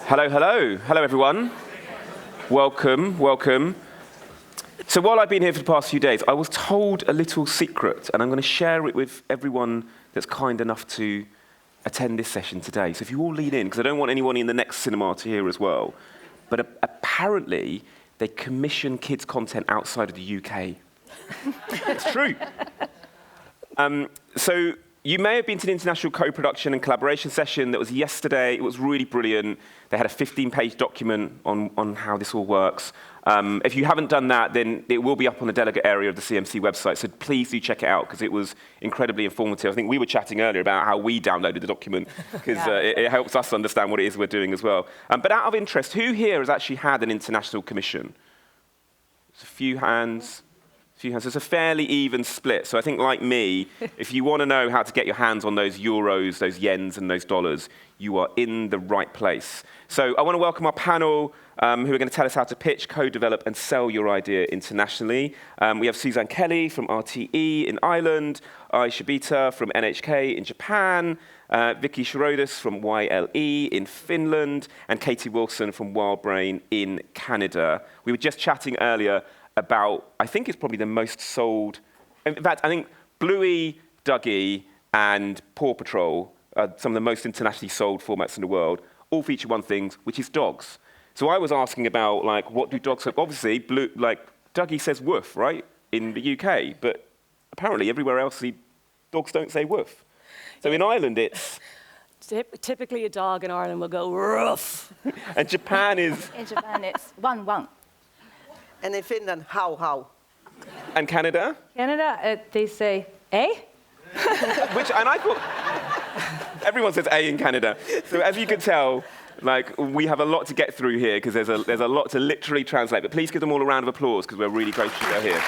Hello, hello. Hello, everyone. Welcome, welcome. So while I've been here for the past few days, I was told a little secret, and I'm going to share it with everyone that's kind enough to attend this session today. So if you all lean in, because I don't want anyone in the next cinema to hear as well, but apparently they commission kids' content outside of the UK. It's true. So you may have been to the international co-production and collaboration session that was yesterday. It was really brilliant. They had a 15-page document on how this all works. If you haven't done that, then it will be up on the delegate area of the CMC website, so please do check it out, because it was incredibly informative. I think we were chatting earlier about how we downloaded the document, because it helps us understand what it is we're doing as well. But out of interest, who here has actually had an international commission? There's a few hands. It's a fairly even split. So I think, like me, if you want to know how to get your hands on those euros, those yens, and those dollars, you are in the right place. So I want to welcome our panel, who are going to tell us how to pitch, co-develop, and sell your idea internationally. We have Suzanne Kelly from RTE in Ireland, Ai Shibita from NHK in Japan, Vicky Schroeders from YLE in Finland, and Katie Wilson from WildBrain in Canada. We were just chatting earlier about, I think it's probably the most sold, in fact, I think Bluey, Dougie, and Paw Patrol are some of the most internationally sold formats in the world, all feature one thing, which is dogs. So I was asking about, like, what do dogs have? Obviously, Dougie says woof, right, in the UK, but apparently everywhere else, dogs don't say woof. So in Ireland, it's... Typically, a dog in Ireland will go ruff. And Japan is... In Japan, it's one. And in Finland, how? And Canada? Canada, they say, eh? And I thought, everyone says A in Canada. So as you can tell, like, we have a lot to get through here, because there's a lot to literally translate. But please give them all a round of applause, because we're really grateful they're here.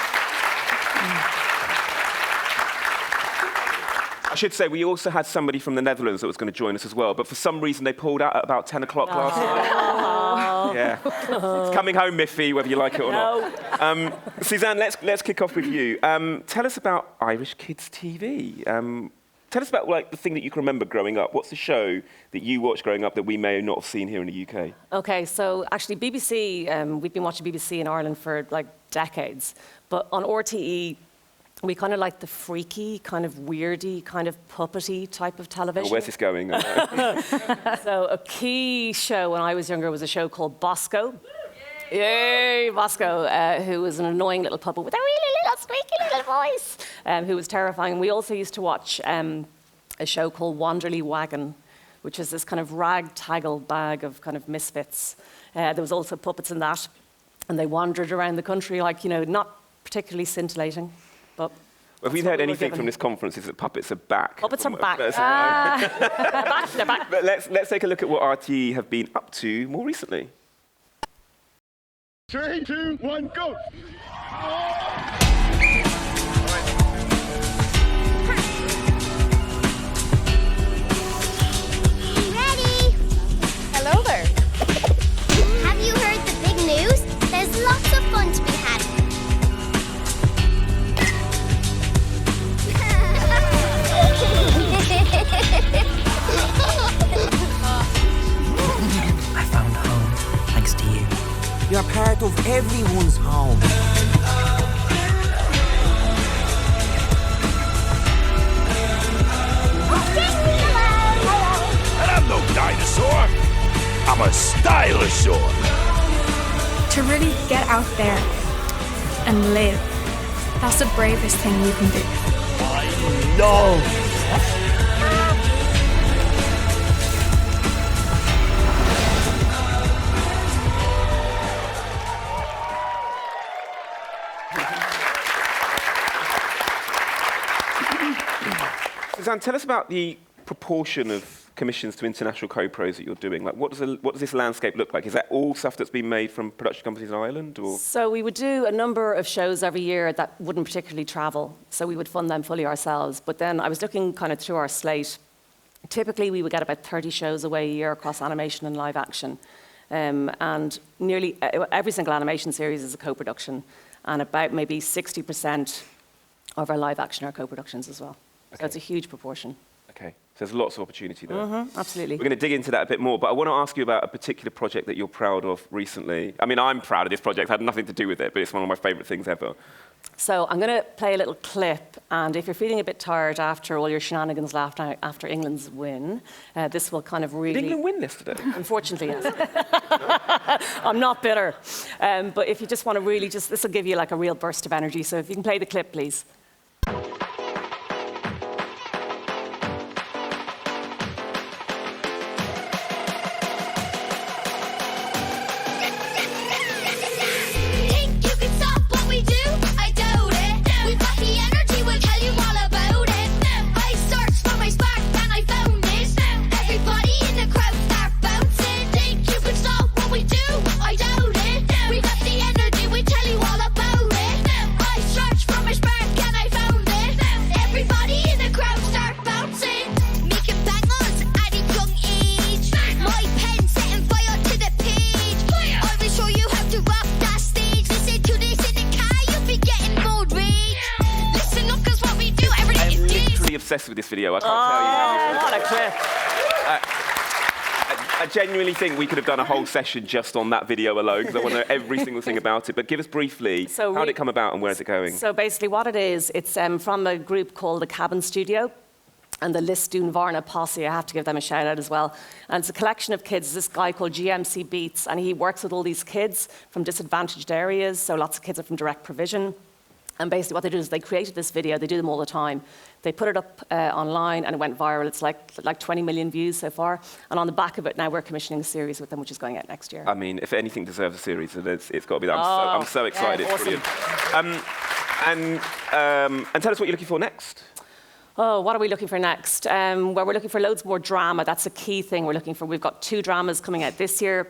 I should say, we also had somebody from the Netherlands that was going to join us as well, but for some reason they pulled out at about 10 o'clock last night. Yeah. It's coming home, Miffy, whether you like it or not. Suzanne, let's kick off with you. Tell us about Irish Kids TV. Tell us about, like, the thing that you can remember growing up. What's the show that you watched growing up that we may not have seen here in the UK? Okay, so actually BBC, we've been watching BBC in Ireland for like decades, but on RTE, we kind of like the freaky, kind of weirdy, kind of puppety type of television. Oh, where's this going? So a key show when I was younger was a show called Bosco. Yay, Bosco, who was an annoying little puppet with a really little squeaky little voice, who was terrifying. We also used to watch a show called Wanderly Wagon, which is this kind of ragtaggle bag of kind of misfits. There was also puppets in that, and they wandered around the country, like, you know, not particularly scintillating. But well, if we've heard anything from this conference, is that puppets are back. Puppets are back. They're back. But let's take a look at what RTE have been up to more recently. 3, 2, 1, go! Ready? Hello there. Have you heard the big news? There's lots of fun to be had. I found home, thanks to you. You're part of everyone's home. And I'm no dinosaur. I'm a stylosaur. To really get out there and live, that's the bravest thing you can do. I know. Suzanne, tell us about the proportion of commissions to international co-pros that you're doing. Like, what does this landscape look like? Is that all stuff that's been made from production companies in Ireland, or? So we would do a number of shows every year that wouldn't particularly travel, so we would fund them fully ourselves. But then I was looking kind of through our slate. Typically, we would get about 30 shows away a year across animation and live action. And nearly every single animation series is a co-production, and about maybe 60% of our live action are co-productions as well. Okay. So it's a huge proportion. Okay, so there's lots of opportunity there. Absolutely. We're going to dig into that a bit more, but I want to ask you about a particular project that you're proud of recently. I mean, I'm proud of this project. It had nothing to do with it, but it's one of my favourite things ever. So I'm going to play a little clip, and if you're feeling a bit tired after all your shenanigans after England's win, this will kind of really... Did England win yesterday? Unfortunately, yes. I'm not bitter. But if you just want to really this will give you like a real burst of energy. So if you can play the clip, please. Obsessed with this video. I can't tell you how. What a clip. I genuinely think we could have done a whole session just on that video alone because I want to know every single thing about it. But give us briefly, how did it come about and where is it going? So basically what it is, it's from a group called the Cabin Studio and the Listún Varna Posse. I have to give them a shout out as well. And it's a collection of kids. This guy called GMC Beats, and he works with all these kids from disadvantaged areas. So lots of kids are from direct provision. And basically what they do is they created this video. They do them all the time. They put it up online and it went viral. It's like 20 million views so far. And on the back of it now we're commissioning a series with them, which is going out next year. I mean, if anything deserves a series, it's got to be that. I'm so excited. Yeah, awesome. Brilliant. And tell us what you're looking for next. Oh, what are we looking for next? Well, we're looking for loads more drama. That's a key thing we're looking for. We've got 2 dramas coming out this year.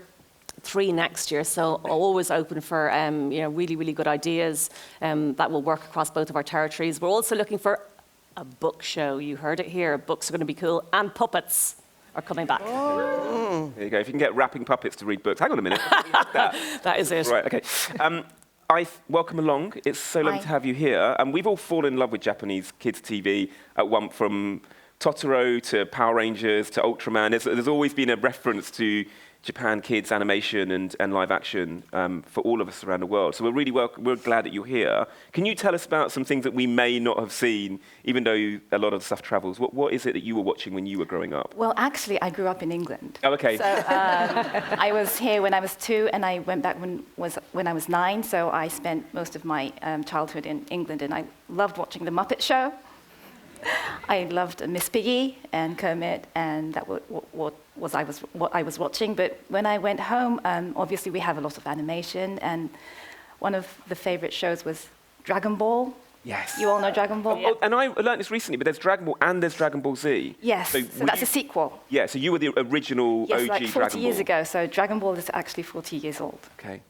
3 next year, so always open for really, really good ideas that will work across both of our territories. We're also looking for a book show. You heard it here. Books are going to be cool, and puppets are coming back. Oh. There you go. If you can get rapping puppets to read books. Hang on a minute. That is it. Right. Okay. Welcome along. It's so lovely to have you here. And we've all fallen in love with Japanese kids' TV from Totoro to Power Rangers to Ultraman. There's always been a reference to Japan kids animation and live action for all of us around the world. So we're glad that you're here. Can you tell us about some things that we may not have seen, even though a lot of the stuff travels? What is it that you were watching when you were growing up? Well, actually, I grew up in England. Oh, okay. So I was here when I was 2, and I went back when I was 9. So I spent most of my childhood in England, and I loved watching The Muppet Show. I loved Miss Piggy and Kermit, and that what I was watching. But when I went home, obviously we have a lot of animation, and one of the favorite shows was Dragon Ball. Yes. You all know Dragon Ball? Oh, and I learned this recently, but there's Dragon Ball and there's Dragon Ball Z. Yes, so that's a sequel. Yeah, so you were the original OG Yes, like 40 Dragon Ball. years ago, so Dragon Ball is actually 40 years old. Okay.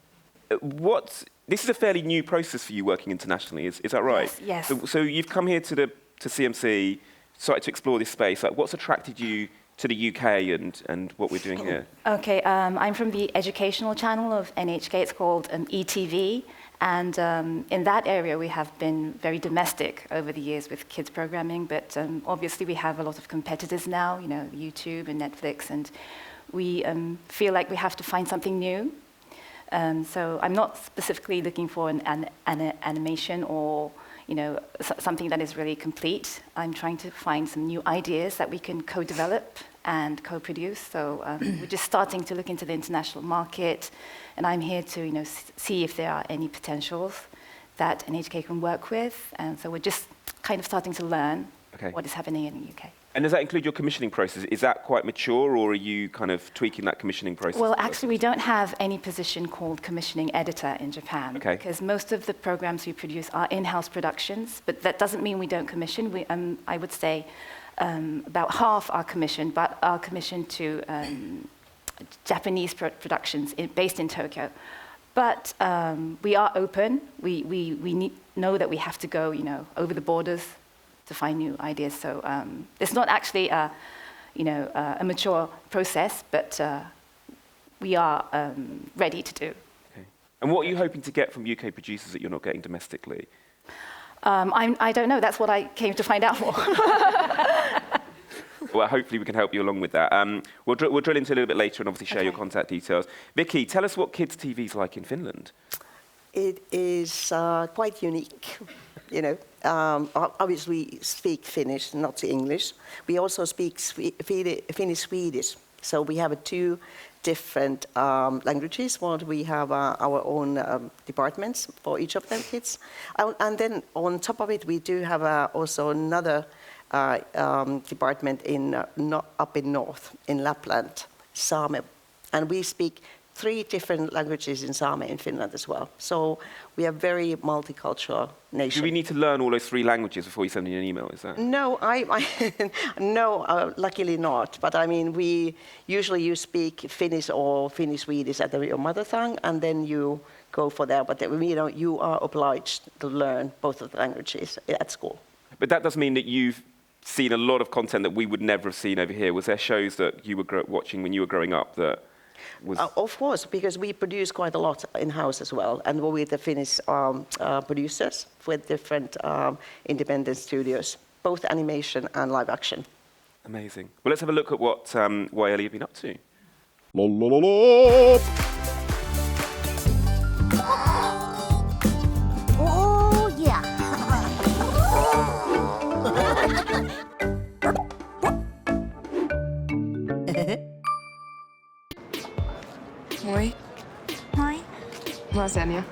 This is a fairly new process for you working internationally, is that right? Yes. So you've come here to CMC, started to explore this space. Like, what's attracted you to the UK and what we're doing here? Okay, I'm from the educational channel of NHK. It's called ETV. And in that area, we have been very domestic over the years with kids programming. But obviously, we have a lot of competitors now, YouTube and Netflix. And we feel like we have to find something new. So I'm not specifically looking for an animation or something that is really complete. I'm trying to find some new ideas that we can co-develop and co-produce. So we're just starting to look into the international market, and I'm here to see if there are any potentials that NHK can work with. And so we're just kind of starting to learn what is happening in the UK. And does that include your commissioning process? Is that quite mature, or are you kind of tweaking that commissioning process? Well, actually, we don't have any position called commissioning editor in Japan, because most of the programs we produce are in-house productions, but that doesn't mean we don't commission. I would say about half are commissioned, but are commissioned to Japanese productions based in Tokyo. But we are open. We know that we have to go, over the borders to find new ideas. So it's not actually a mature process, but we are ready to do. Okay. And what are you hoping to get from UK producers that you're not getting domestically? I don't know. That's what I came to find out for. Well, hopefully we can help you along with that. We'll drill into a little bit later and obviously share your contact details. Vicky, tell us what kids' TV's like in Finland. It is quite unique. You know, obviously we speak Finnish, not English. We also speak Finnish Swedish. So we have two different languages. We have our own departments for each of them kids. And then on top of it, we do have also another department up in north, in Lapland, Same. And we speak 3 different languages in Same in Finland as well. So we are very multicultural nation. Do we need to learn all those 3 languages before you send me an email, is that? No, no, luckily not. But I mean, you speak Finnish or Finnish Swedish at your mother tongue, and then you go for that. But you are obliged to learn both of the languages at school. But that does mean that you've seen a lot of content that we would never have seen over here. Was there shows that you were watching when you were growing up that was... Of course, because we produce quite a lot in-house as well, and we're with the Finnish producers with different independent studios, both animation and live action. Amazing. Well, let's have a look at what Yle have been up to. La, la, la, la. Oh, yeah. Moi. Moi. Mä oon Senja.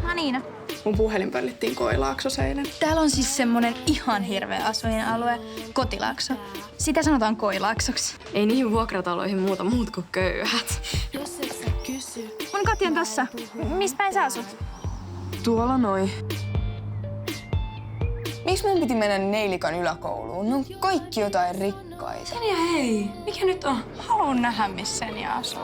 Mä oon Niina. Mun puhelin pöllittiin Koilaaksossa eilen. Täällä on siis semmonen ihan hirveä asuinalue, Kotilaakso. Sitä sanotaan Koilaaksoksi. Ei niihin vuokrataloihin muuta muut kuin köyhät. Mun koti on tossa. Missä päin sä asut? Tuolla noi. Miksi meidän piti mennä Neilikan yläkouluun? Ne on kaikki jotain rikkaita. Senja, hei. Mikä nyt on? Haluan nähdä, missä Senja asuu.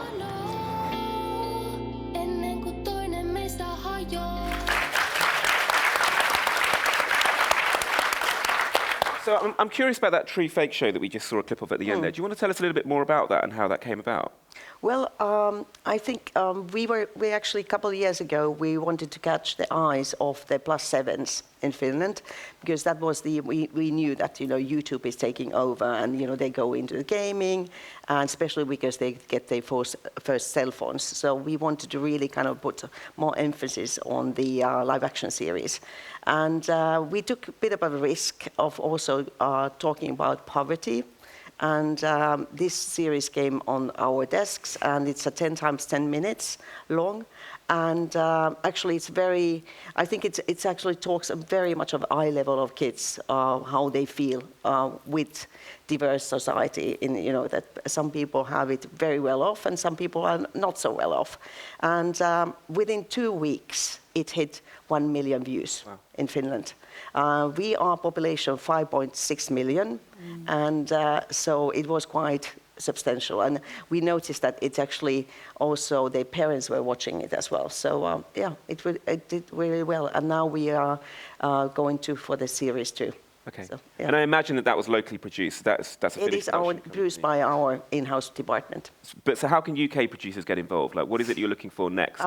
So I'm curious about that true fake show that we just saw a clip of at the end there. Do you want to tell us a little bit more about that and how that came about? Well, I think we actually a couple of years ago we wanted to catch the eyes of the +7s in Finland, because that was we knew that YouTube is taking over, and they go into the gaming, and especially because they get their first cell phones. So we wanted to really kind of put more emphasis on the live action series, and we took a bit of a risk of also talking about poverty. And this series came on our desks, and it's a 10 times 10 minutes long. And actually, I think it actually talks very much of eye level of kids, how they feel with diverse society. That some people have it very well off, and some people are not so well off. And within 2 weeks, it hit 1 million views in Finland. We are population 5.6 million, and so it was quite substantial. And we noticed that it's actually also their parents were watching it as well. So it did really well. And now we are going for the series too. Okay. So, yeah. And I imagine that was locally produced. That's a Finnish It is produced by our in-house department. But so how can UK producers get involved? Like, what is it you're looking for next?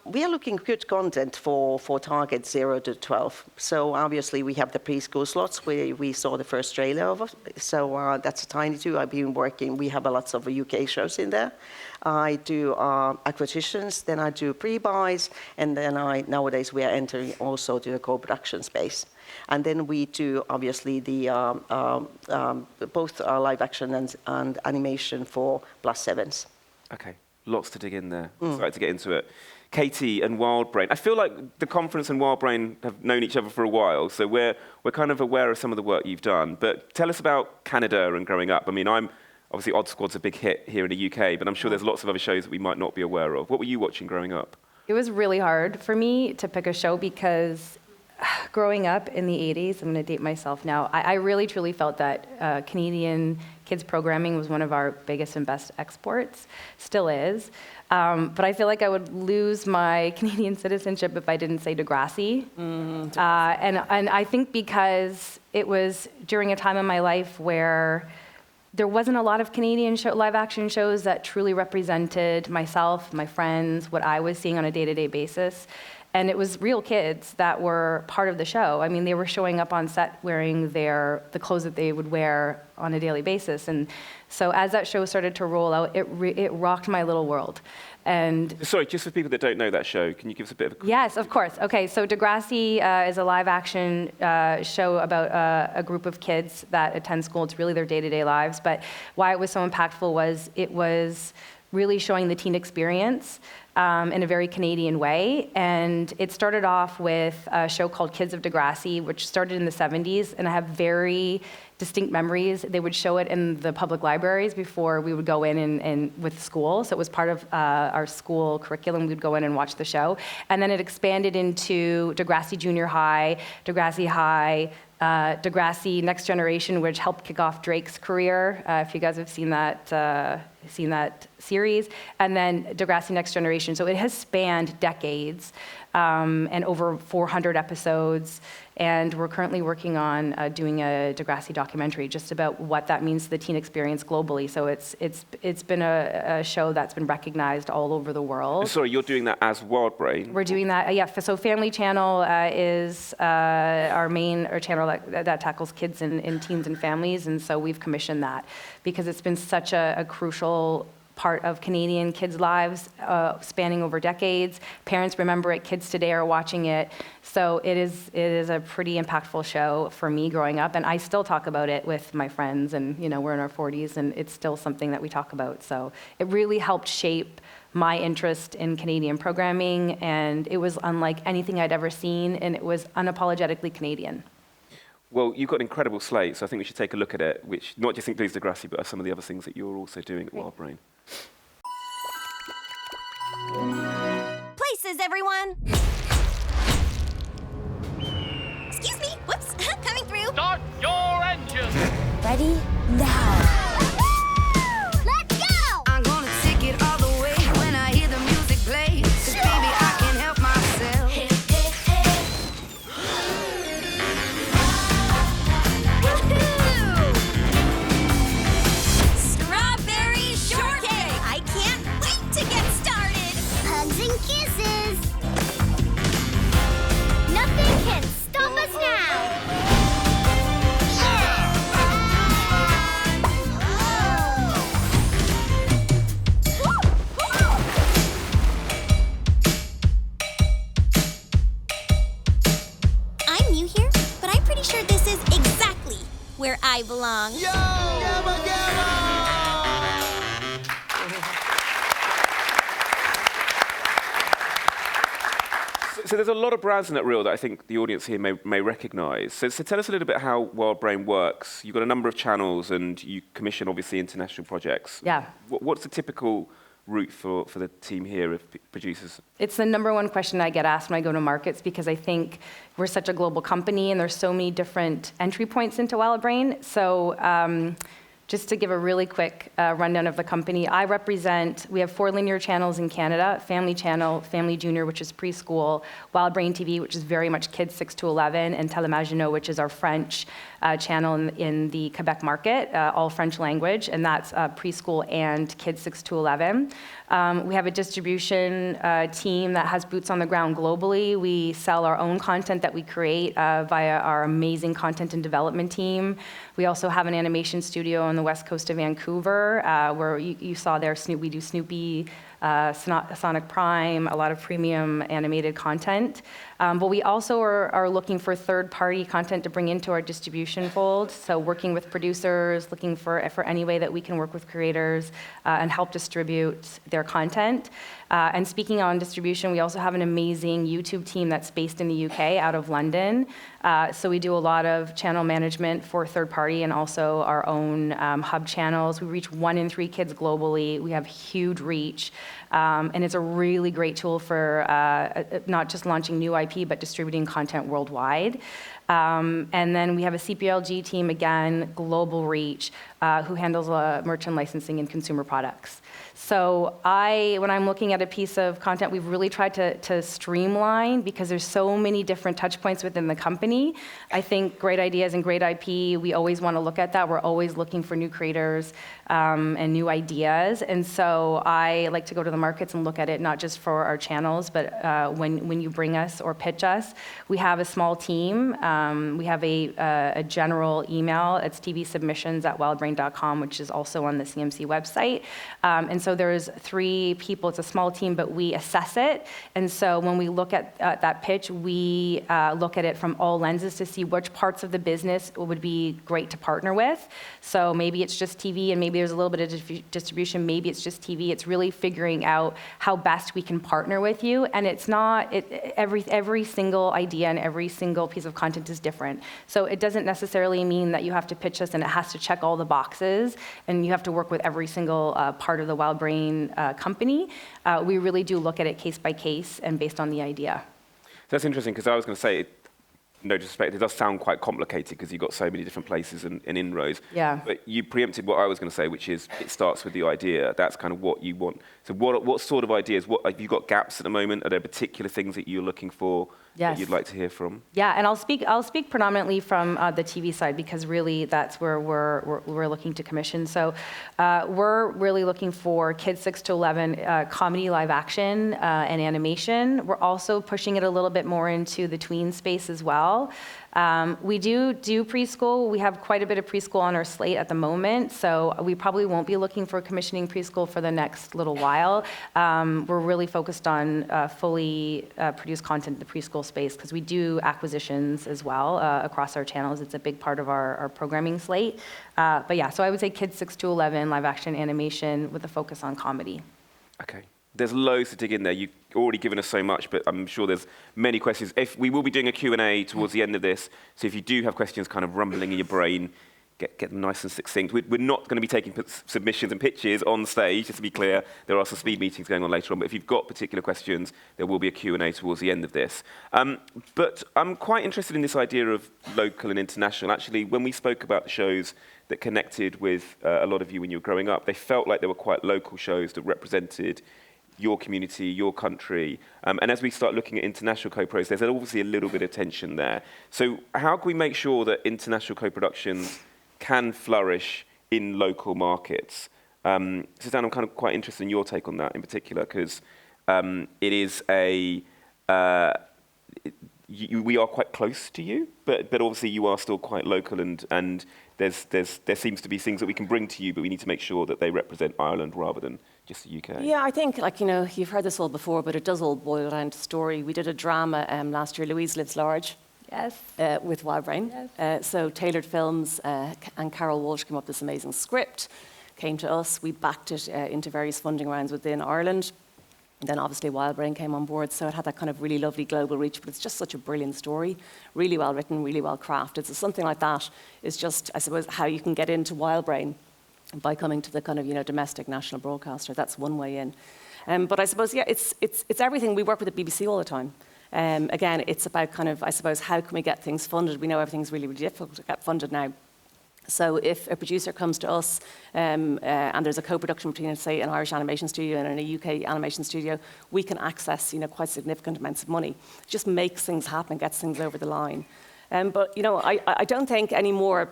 We are looking good content for target 0 to 12. So obviously we have the preschool slots where we saw the first trailer of it. So that's Tiny 2. I've been working. We have lots of UK shows in there. I do acquisitions, then I do pre-buys, and then nowadays we are entering also to the co-production space. And then we do obviously the both live action and animation for +7s. Okay, lots to dig in there. Excited to get into it. Katie and WildBrain. I feel like the conference and WildBrain have known each other for a while, so we're kind of aware of some of the work you've done. But tell us about Canada and growing up. I mean, obviously Odd Squad's a big hit here in the UK, but I'm sure there's lots of other shows that we might not be aware of. What were you watching growing up? It was really hard for me to pick a show because growing up in the 80s, I'm going to date myself now, I really truly felt that Canadian kids programming was one of our biggest and best exports, still is. But I feel like I would lose my Canadian citizenship if I didn't say Degrassi. And I think because it was during a time in my life where there wasn't a lot of Canadian live action shows that truly represented myself, my friends, what I was seeing on a day-to-day basis. And it was real kids that were part of the show. I mean, they were showing up on set wearing the clothes that they would wear on a daily basis. And so as that show started to roll out, it rocked my little world. And sorry, just for people that don't know that show, can you give us a bit of a... Yes, of course. Okay, so Degrassi is a live-action show about a group of kids that attend school. It's really their day-to-day lives. But why it was so impactful was it was really showing the teen experience in a very Canadian way. And it started off with a show called Kids of Degrassi, which started in the 70s, and I have very distinct memories. They would show it in the public libraries before we would go in and with school. So it was part of our school curriculum. We'd go in and watch the show. And then it expanded into Degrassi Junior High, Degrassi High, Degrassi Next Generation, which helped kick off Drake's career, if you guys have seen that series, and then Degrassi Next Generation. So it has spanned decades and over 400 episodes. And we're currently working on doing a Degrassi documentary just about what that means to the teen experience globally. So it's been a show that's been recognized all over the world. Sorry, you're doing that as WildBrain? We're doing that, yeah. So Family Channel is our main channel that tackles kids and teens and families. And so we've commissioned that because it's been such a crucial part of Canadian kids' lives, spanning over decades. Parents remember it, kids today are watching it. So it is a pretty impactful show for me growing up, and I still talk about it with my friends, and we're in our 40s, and it's still something that we talk about. So it really helped shape my interest in Canadian programming, and it was unlike anything I'd ever seen, and it was unapologetically Canadian. Well, you've got an incredible slate, so I think we should take a look at it, which not just includes Degrassi, but some of the other things that you're also doing at WildBrain. Places, everyone! Excuse me, whoops, coming through. Start your engine! Ready? Now. Let's go! I'm gonna take it all the way when I hear the music play. 'Cause baby, I can't help myself. Hip, hip, hip. Woohoo! Strawberry shortcake! I can't wait to get started! Hugs and kisses! Nothing can stop us now! I'm new here, but I'm pretty sure this is exactly where I belong. So there's a lot of brands in that reel that I think the audience here may recognize. So tell us a little bit how WildBrain works. You've got a number of channels and you commission, obviously, international projects. Yeah. What's the typical route for the team here of producers? It's the number one question I get asked when I go to markets because I think we're such a global company and there's so many different entry points into WildBrain. So just to give a really quick rundown of the company, we have 4 linear channels in Canada: Family Channel, Family Junior, which is preschool, WildBrain TV, which is very much kids 6 to 11, and Télémaginot, which is our French channel in the Quebec market, all French language, and that's preschool and kids 6 to 11. We have a distribution team that has boots on the ground globally. We sell our own content that we create via our amazing content and development team. We also have an animation studio on the west coast of Vancouver, where you saw there, we do Snoopy, Sonic Prime, a lot of premium animated content. But we also are looking for third-party content to bring into our distribution fold. So working with producers, looking for any way that we can work with creators and help distribute their content. And speaking on distribution, we also have an amazing YouTube team that's based in the UK, out of London. So we do a lot of channel management for third-party and also our own hub channels. We reach 1 in 3 kids globally. We have huge reach. And it's a really great tool for not just launching new IP, but distributing content worldwide. And then we have a CPLG team, again, global reach, who handles merchant licensing and consumer products. So when I'm looking at a piece of content, we've really tried to streamline because there's so many different touch points within the company. I think great ideas and great IP, we always want to look at that. We're always looking for new creators and new ideas. And so I like to go go to the markets and look at it, not just for our channels, but when you bring us or pitch us. We have a small team. We have a general email. It's tvsubmissions@wildbrain.com, which is also on the CMC website. And so there's 3 people. It's a small team, but we assess it. And so when we look at that pitch, we look at it from all lenses to see which parts of the business would be great to partner with. So maybe it's just TV, and maybe there's a little bit of distribution. Maybe it's just TV. It's really figuring out how best we can partner with you. And it's not, every single idea and every single piece of content is different. So it doesn't necessarily mean that you have to pitch us and it has to check all the boxes and you have to work with every single part of the WildBrain company. We really do look at it case by case and based on the idea. That's interesting, because I was going to say, no disrespect, it does sound quite complicated because you've got so many different places and inroads. Yeah. But you preempted what I was going to say, which is it starts with the idea. That's kind of what you want. So what sort of ideas, have you got gaps at the moment? Are there particular things that you're looking for that you'd like to hear from? Yeah, and I'll speak predominantly from the TV side, because really that's where we're looking to commission. So we're really looking for kids 6 to 11 comedy, live action, and animation. We're also pushing it a little bit more into the tween space as well. We do preschool. We have quite a bit of preschool on our slate at the moment, so we probably won't be looking for commissioning preschool for the next little while. We're really focused on fully produced content in the preschool space, because we do acquisitions as well across our channels. It's a big part of our programming slate. But yeah, so I would say kids 6 to 11, live action animation with a focus on comedy. Okay. There's loads to dig in there. You've already given us so much, but I'm sure there's many questions. We will be doing a Q&A towards the end of this, so if you do have questions kind of rumbling in your brain, get them nice and succinct. We're not going to be taking submissions and pitches on stage, just to be clear. There are some speed meetings going on later on, but if you've got particular questions, there will be a Q&A towards the end of this. But I'm quite interested in this idea of local and international. Actually, when we spoke about the shows that connected with a lot of you when you were growing up, they felt like they were quite local shows that represented your community, your country. And as we start looking at international co-pros, there's obviously a little bit of tension there. So how can we make sure that international co-productions can flourish in local markets? Suzanne, I'm kind of quite interested in your take on that in particular, because it is we are quite close to you, but obviously you are still quite local, and there seems to be things that we can bring to you, but we need to make sure that they represent Ireland rather than just the UK. Yeah, I think, you've heard this all before, but it does all boil down to story. We did a drama last year, Louise Lives Large. Yes. With WildBrain. Yes. So Tailored Films and Carol Walsh came up with this amazing script, came to us. We backed it into various funding rounds within Ireland. And then obviously WildBrain came on board, so it had that kind of really lovely global reach, but it's just such a brilliant story, really well written, really well crafted. So something like that is just, I suppose, how you can get into WildBrain by coming to the kind of, domestic national broadcaster. That's one way in. But I suppose, yeah, it's everything. We work with the BBC all the time. Again, it's about kind of, I suppose, how can we get things funded? We know everything's really, really difficult to get funded now. So if a producer comes to us and there's a co-production between, say, an Irish animation studio and a UK animation studio, we can access, quite significant amounts of money. It just makes things happen, gets things over the line. But, I don't think anymore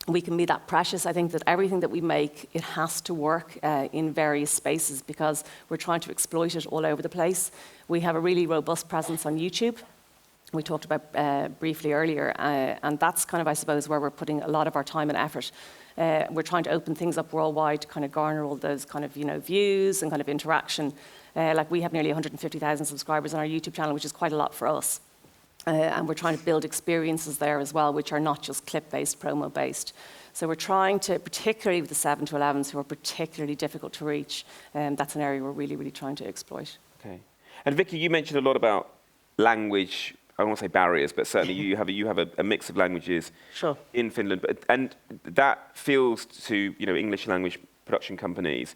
we can be that precious. I think that everything that we make, it has to work in various spaces, because we're trying to exploit it all over the place. We have a really robust presence on YouTube. We talked about briefly earlier, and that's kind of, I suppose, where we're putting a lot of our time and effort. We're trying to open things up worldwide to kind of garner all those kind of, views and kind of interaction. Like we have nearly 150,000 subscribers on our YouTube channel, which is quite a lot for us. And we're trying to build experiences there as well, which are not just clip-based, promo-based. So we're trying to, particularly with the 7 to 11s, who are particularly difficult to reach, that's an area we're really, really trying to exploit. Okay. And Vicky, you mentioned a lot about language. I don't want to say barriers, but certainly you have a mix of languages in Finland, and that feels to English language production companies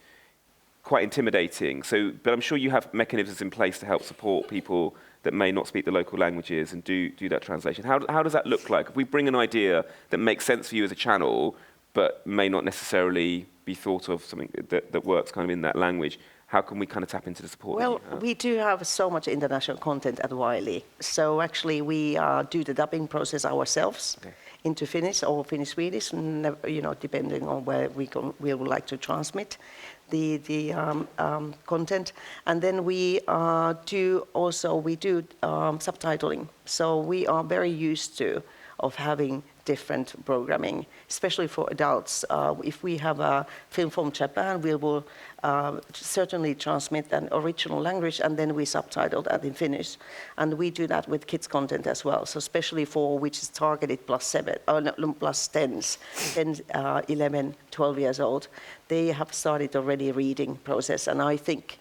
quite intimidating. So, but I'm sure you have mechanisms in place to help support people that may not speak the local languages and do that translation. How does that look like? If we bring an idea that makes sense for you as a channel, but may not necessarily be thought of something that works kind of in that language, how can we kind of tap into the support? Well, we do have so much international content at Wiley. So actually we do the dubbing process ourselves into Finnish or Finnish-Swedish, depending on where we would like to transmit the content. And then we do subtitling. So we are very used to having different programming, especially for adults. If we have a film from Japan, we will certainly transmit an original language and then we subtitle that in Finnish. And we do that with kids content as well. So especially for which is targeted plus 10s, 10, 11, 12 years old, they have started already reading process. And I think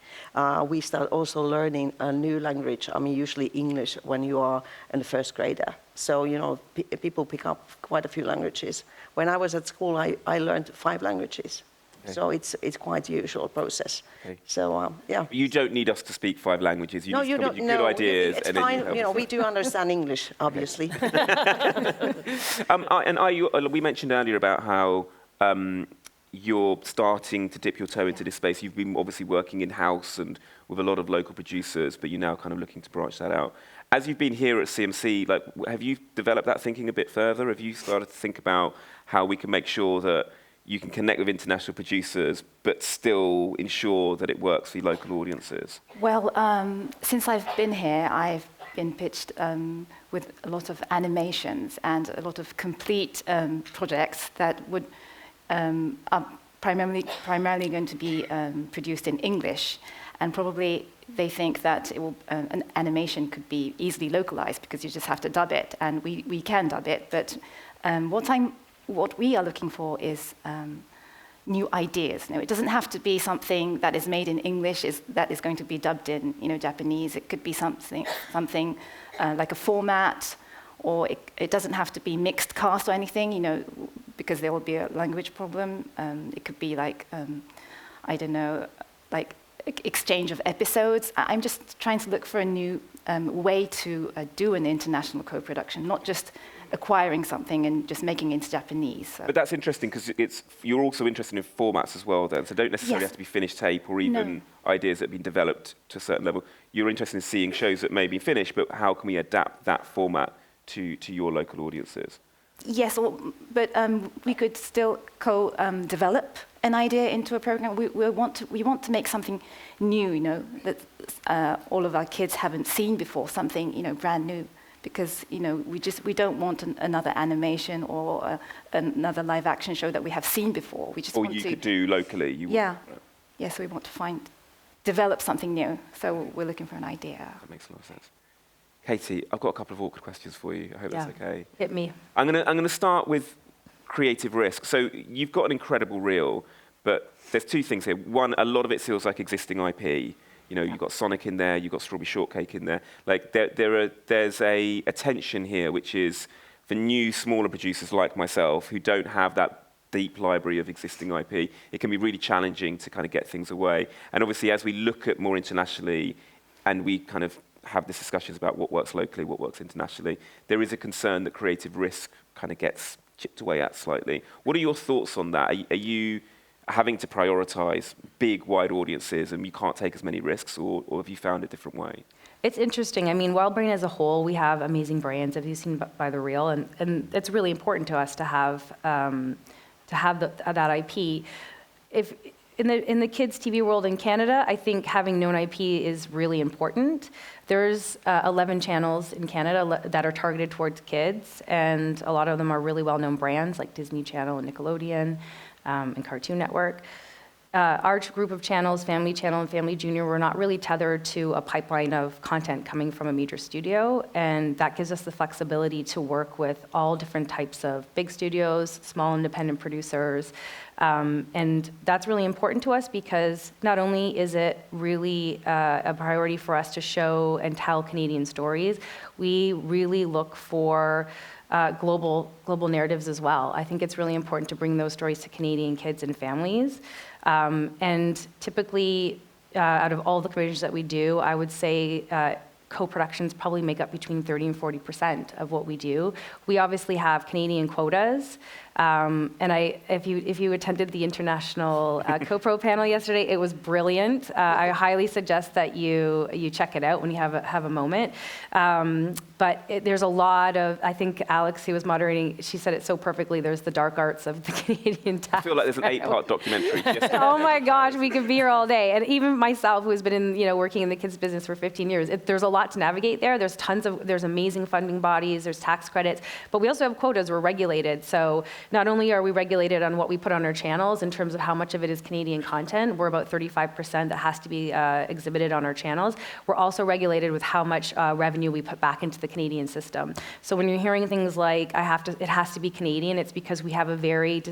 we start also learning a new language. I mean, usually English when you are in the first grader. So, people pick up quite a few languages. When I was at school, I learned 5 languages. Okay. So it's quite a usual process. Okay. So, yeah. You don't need us to speak 5 languages. You need to come with your good ideas. It's fine. We do understand English, obviously. We mentioned earlier about how you're starting to dip your toe into this space. You've been obviously working in-house and with a lot of local producers, but you're now kind of looking to branch that out. As you've been here at CMC, have you developed that thinking a bit further? Have you started to think about how we can make sure that you can connect with international producers, but still ensure that it works for local audiences? Well, since I've been here, I've been pitched with a lot of animations and a lot of complete projects that are primarily going to be produced in English, and probably they think that an animation could be easily localized because you just have to dub it, and we can dub it. But what we are looking for is new ideas. It doesn't have to be something that is made in English that is going to be dubbed in Japanese. It could be something like a format, or it doesn't have to be mixed cast or anything, because there will be a language problem. It could be like, I don't know, like exchange of episodes. I'm just trying to look for a new way to do an international co-production, not just acquiring something and just making it into Japanese. So. But that's interesting because you're also interested in formats as well then, so don't necessarily have to be finished tape or even ideas that have been developed to a certain level. You're interested in seeing shows that may be finished, but how can we adapt that format to your local audiences? Yes, but we could still develop an idea into a program. We want to make something new, that all of our kids haven't seen before, something brand new, because we don't want another animation or another live action show that we have seen before. We just or want you to could do locally. Yes, we want to develop something new. So we're looking for an idea. That makes a lot of sense. Katie, I've got a couple of awkward questions for you. I hope that's okay. Hit me. I'm gonna start with creative risk. So you've got an incredible reel, but there's 2 things here. One, a lot of it feels like existing IP. You've got Sonic in there, you've got Strawberry Shortcake in there. Like there's a tension here, which is for new, smaller producers like myself who don't have that deep library of existing IP, it can be really challenging to kind of get things away. And obviously, as we look at more internationally, and we kind of have these discussions about what works locally, what works internationally, there is a concern that creative risk kind of gets chipped away at slightly. What are your thoughts on that? Are you having to prioritize big, wide audiences and you can't take as many risks, or have you found a different way? It's interesting. I mean, WildBrain as a whole, we have amazing brands, as you've seen by the reel, and it's really important to us to have that IP. If in the kids' TV world in Canada, I think having known IP is really important. There's 11 channels in Canada that are targeted towards kids, and a lot of them are really well-known brands like Disney Channel and Nickelodeon and Cartoon Network. Our group of channels, Family Channel and Family Junior, we're not really tethered to a pipeline of content coming from a major studio, and that gives us the flexibility to work with all different types of big studios, small independent producers, and that's really important to us because not only is it really a priority for us to show and tell Canadian stories, we really look for global narratives as well. I think it's really important to bring those stories to Canadian kids and families. And typically, out of all the commissions that we do, I would say co-productions probably make up between 30% and 40% of what we do. We obviously have Canadian quotas, And if you attended the international CoPro panel yesterday, it was brilliant. I highly suggest that you check it out when you have a moment. But there's a lot of, I think Alex, who was moderating, she said it so perfectly, there's the dark arts of the Canadian tax. I feel like there's an 8-part documentary. Oh my gosh, we could be here all day. And even myself, who has been working in the kids business for 15 years, there's a lot to navigate there. There's amazing funding bodies, there's tax credits, but we also have quotas. We're regulated. So not only are we regulated on what we put on our channels in terms of how much of it is Canadian content, we're about 35% that has to be exhibited on our channels. We're also regulated with how much revenue we put back into the Canadian system. So when you're hearing things like it has to be Canadian, it's because we have a very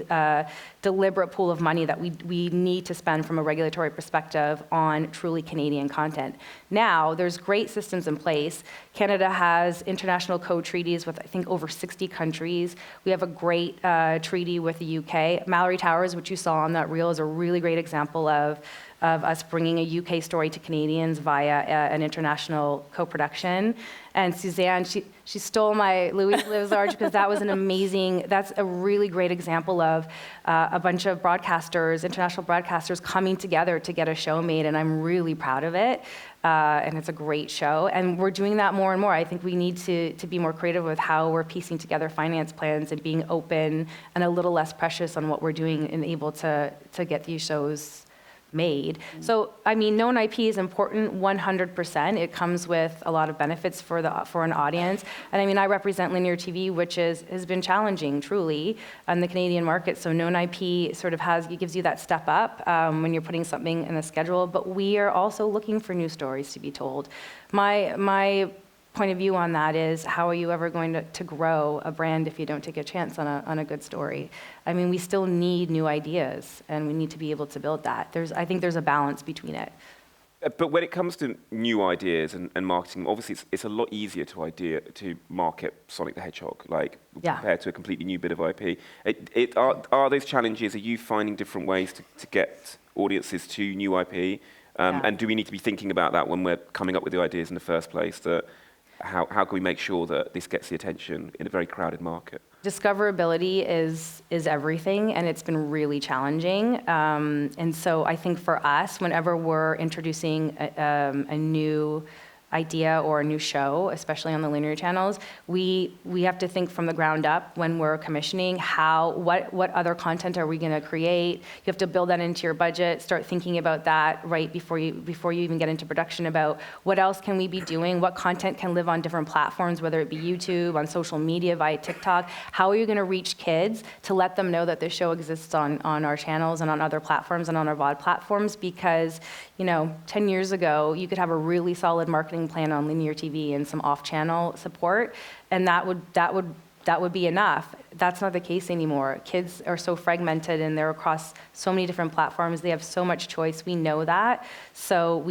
deliberate pool of money that we need to spend from a regulatory perspective on truly Canadian content. Now, there's great systems in place. Canada has international code treaties with, I think, over 60 countries. We have a great treaty with the UK. Mallory Towers, which you saw on that reel, is a really great example of us bringing a UK story to Canadians via an international co-production. And Suzanne, she stole my Louise Lives Large because that's a really great example of a bunch of broadcasters, international broadcasters coming together to get a show made, and I'm really proud of it. And it's a great show, and we're doing that more and more. I think we need to be more creative with how we're piecing together finance plans and being open and a little less precious on what we're doing and able to get these shows made. So, I mean, known IP is important 100%. It comes with a lot of benefits for an audience. And I mean, I represent linear TV, which has been challenging, truly, on the Canadian market. So known IP sort of gives you that step up when you're putting something in the schedule. But we are also looking for new stories to be told. My point of view on that is, how are you ever going to grow a brand if you don't take a chance on a good story? I mean, we still need new ideas, and we need to be able to build that. I think there's a balance between it. But when it comes to new ideas and marketing, obviously it's a lot easier to market Sonic the Hedgehog, compared to a completely new bit of IP. Are those challenges? Are you finding different ways to get audiences to new IP? And do we need to be thinking about that when we're coming up with the ideas in the first place? How can we make sure that this gets the attention in a very crowded market? Discoverability is everything, and it's been really challenging. And so I think for us, whenever we're introducing a new idea or a new show, especially on the linear channels, we have to think from the ground up when we're commissioning what other content are we going to create. You have to build that into your budget, start thinking about that right before you even get into production, about what else can we be doing, what content can live on different platforms, whether it be YouTube, on social media, via TikTok. How are you going to reach kids to let them know that this show exists on our channels and on other platforms and on our VOD platforms? Because 10 years ago, you could have a really solid marketing plan on linear TV and some off-channel support, and that would be enough. That's not the case anymore. Kids are so fragmented, and they're across so many different platforms. They have so much choice. We know that. So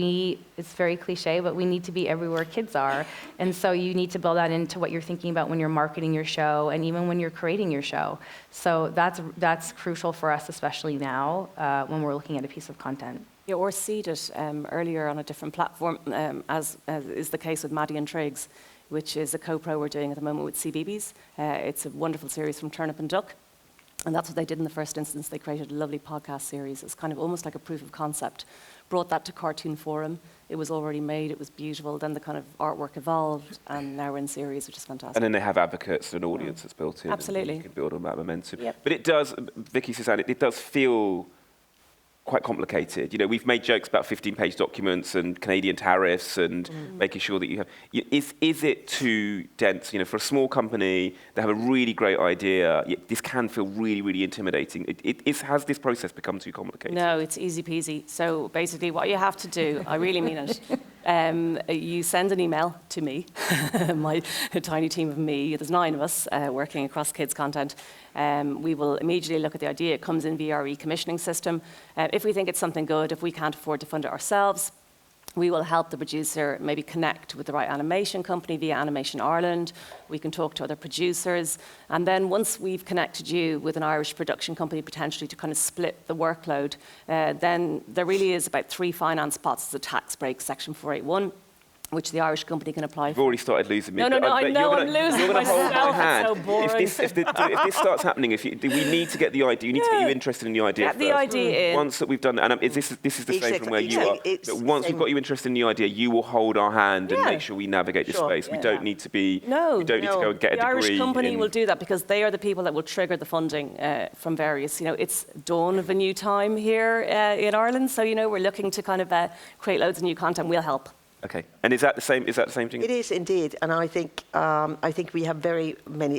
it's very cliche, but we need to be everywhere kids are. And so you need to build that into what you're thinking about when you're marketing your show, and even when you're creating your show. So that's crucial for us, especially now when we're looking at a piece of content. Yeah, or seed it earlier on a different platform, as is the case with Maddie and Triggs, which is a co-pro we're doing at the moment with CBeebies. It's a wonderful series from Turnip and Duck. And that's what they did in the first instance. They created a lovely podcast series. It's kind of almost like a proof of concept. Brought that to Cartoon Forum. It was already made. It was beautiful. Then the kind of artwork evolved, and now we're in series, which is fantastic. And then they have advocates and an audience that's built in. Absolutely. You can build on that momentum. Yep. But it does, Vicky, Suzanne, it does feel quite complicated. We've made jokes about 15-page documents and Canadian tariffs and making sure that you have... Is it too dense? For a small company, they have a really great idea. This can feel really, really intimidating. Has this process become too complicated? No, it's easy peasy. So basically what you have to do, I really mean it, you send an email to me, my tiny team of me. There's 9 of us working across kids content. We will immediately look at the idea. It comes in via our e-commissioning system. If we think it's something good, if we can't afford to fund it ourselves, we will help the producer maybe connect with the right animation company via Animation Ireland. We can talk to other producers. And then once we've connected you with an Irish production company, potentially to kind of split the workload, then there really is about 3 finance pots. There's a tax break, Section 481. which the Irish company can apply You've for. already started losing me. No, but I know I'm losing You're going to hold my myself. hand. It's so boring. If this starts happening, we need to get the idea. You need to get you interested in the idea Get first. the idea in. Once that we've done that, and this is the same from where you are. That once we've got you interested in the idea, you will hold our hand and make sure we navigate the space. We don't need to be. We don't need to go and get a degree. The Irish company will do that because they are the people that will trigger the funding from various. It's dawn of a new time here in Ireland, so we're looking to kind of create loads of new content. We'll help. Okay, and is that the same thing? It is indeed, and I think we have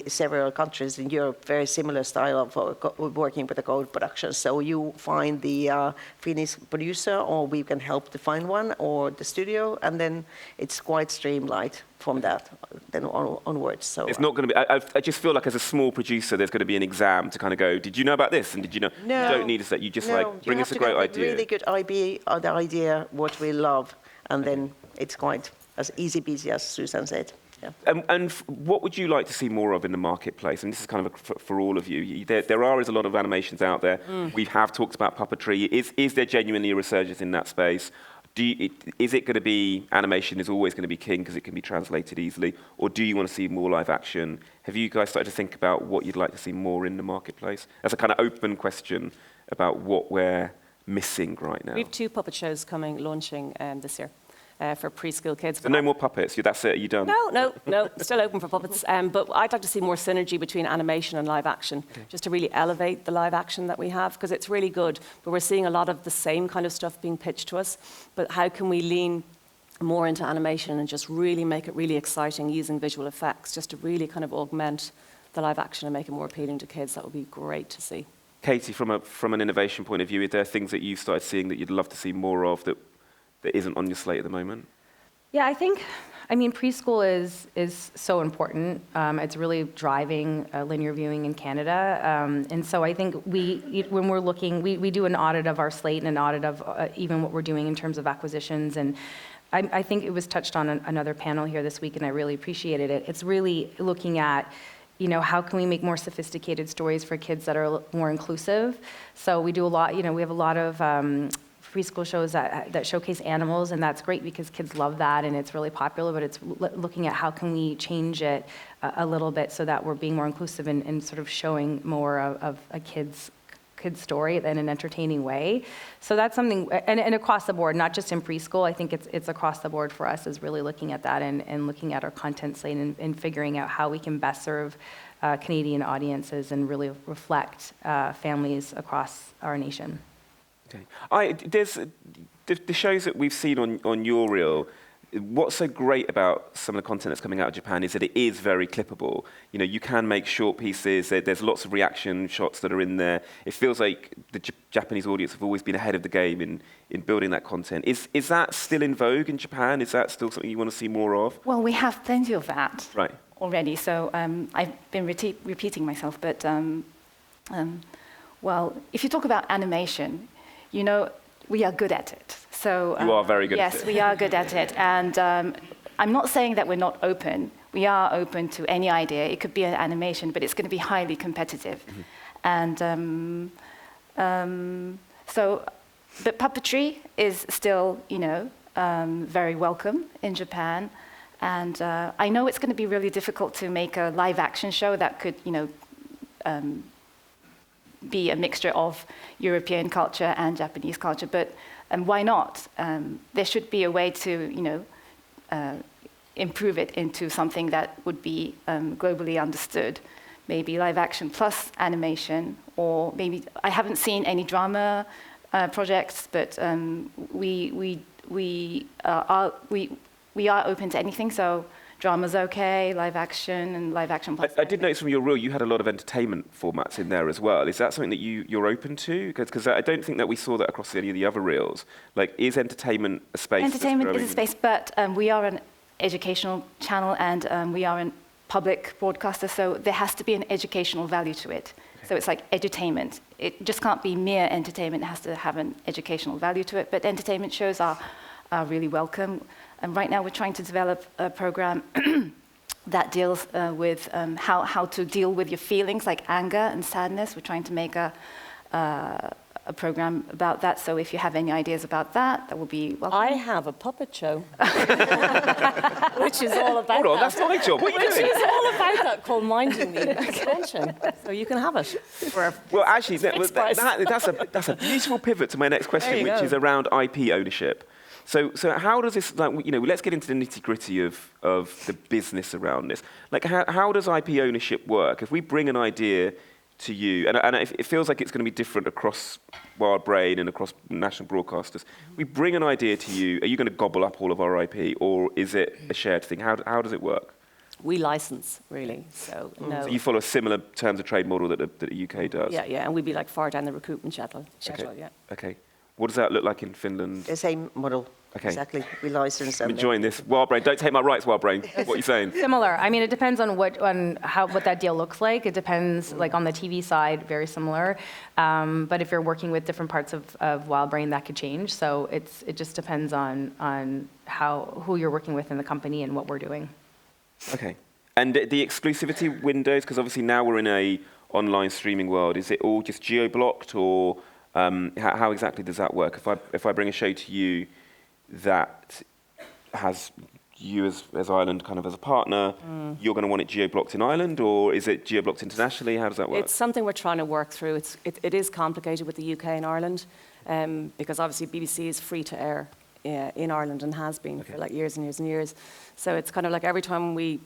several countries in Europe very similar style of working with the co-production. So you find the Finnish producer, or we can help to find one, or the studio, and then it's quite streamlined from that then onwards. So it's not going to be. I just feel like as a small producer, there's going to be an exam to kind of go. Did you know about this? And did you know? No, you don't need that. You just bring us a great idea. Really good idea, what we love, and then it's quite as easy peasy as Susan said. Yeah. And what would you like to see more of in the marketplace? And this is kind of for all of you. There is a lot of animations out there. We have talked about puppetry. Is there genuinely a resurgence in that space? Is it going to be animation is always going to be king because it can be translated easily? Or do you want to see more live action? Have you guys started to think about what you'd like to see more in the marketplace? That's a kind of open question about what we're missing right now. We have 2 puppet shows launching this year. For preschool kids. So no more puppets? That's it? Are you done? No. Still open for puppets. But I'd like to see more synergy between animation and live action, just to really elevate the live action that we have, because it's really good. But we're seeing a lot of the same kind of stuff being pitched to us. But how can we lean more into animation and just really make it really exciting using visual effects, just to really kind of augment the live action and make it more appealing to kids? That would be great to see. Katie, from an innovation point of view, are there things that you've started seeing that you'd love to see more of that isn't on your slate at the moment? Yeah, I mean, preschool is so important. It's really driving linear viewing in Canada. And so I think when we're looking, we do an audit of our slate and an audit of even what we're doing in terms of acquisitions. And I think it was touched on another panel here this week, and I really appreciated it. It's really looking at how can we make more sophisticated stories for kids that are more inclusive? So we do a lot, we have a lot of preschool shows that showcase animals, and that's great because kids love that and it's really popular, but it's looking at how can we change it a little bit so that we're being more inclusive and sort of showing more of a kid's story in an entertaining way. So that's something, and across the board, not just in preschool. I think it's across the board for us, is really looking at that and looking at our content slate and figuring out how we can best serve Canadian audiences and really reflect families across our nation. Okay. There's the shows that we've seen on your reel. What's so great about some of the content that's coming out of Japan is that it is very clippable. You can make short pieces. There's lots of reaction shots that are in there. It feels like the Japanese audience have always been ahead of the game in building that content. Is that still in vogue in Japan? Is that still something you want to see more of? Well, we have plenty of that already. So I've been repeating myself, but well, if you talk about animation, we are good at it. So you are very good at it. Yes, we are good at it. And I'm not saying that we're not open. We are open to any idea. It could be an animation, but it's going to be highly competitive. Mm-hmm. And but puppetry is still, very welcome in Japan. And I know it's going to be really difficult to make a live action show that could, be a mixture of European culture and Japanese culture, but why not? There should be a way to, improve it into something that would be globally understood. Maybe live action plus animation, or maybe I haven't seen any drama projects, but we are open to anything. So. Drama's okay, live action plus. I did notice from your reel you had a lot of entertainment formats in there as well. Is that something that you're open to? Because I don't think that we saw that across any of the other reels. Like, is entertainment a space? Entertainment is a space, but we are an educational channel and we are a public broadcaster, so there has to be an educational value to it. Okay. So it's like edutainment. It just can't be mere entertainment. It has to have an educational value to it. But entertainment shows are really welcome. And right now we're trying to develop a program that deals with how to deal with your feelings like anger and sadness. We're trying to make a a program about that. So if you have any ideas about that, that would be welcome. I have a puppet show, which is all about Hold on, that. that's my job. What are you Which doing? is all about that, called Minding the Extension. So you can have it. For a Well, actually, fixed price. that's a beautiful pivot to my next question, There you which go. is around IP ownership. So how does this, like, you know, let's get into the nitty-gritty of the business around this. Like, how does IP ownership work? If we bring an idea to you, and it feels like it's going to be different across WildBrain and across national broadcasters. We bring an idea to you. Are you going to gobble up all of our IP, or is it a shared thing? How does it work? We license, really. So, no. So you follow a similar terms of trade model that the UK does? Yeah, and we'd be like far down the recruitment schedule, yeah. Okay. What does that look like in Finland? The same model. Okay. Exactly. We license I'm them. enjoying this. WildBrain, don't take my rights, WildBrain. What are you saying? Similar. I mean, it depends on what that deal looks like. It depends, like on the TV side, very similar. But if you're working with different parts of WildBrain, that could change. So it just depends on who you're working with in the company and what we're doing. Okay. And the exclusivity windows, because obviously now we're in a online streaming world, is it all just geo-blocked, or how exactly does that work? If I bring a show to you that has you as Ireland kind of as a partner, you're going to want it geo-blocked in Ireland, or is it geo-blocked internationally? How does that work? It's something we're trying to work through. It is complicated with the UK and Ireland, because obviously BBC is free to air in Ireland and has been for like years and years and years. So it's kind of like every time we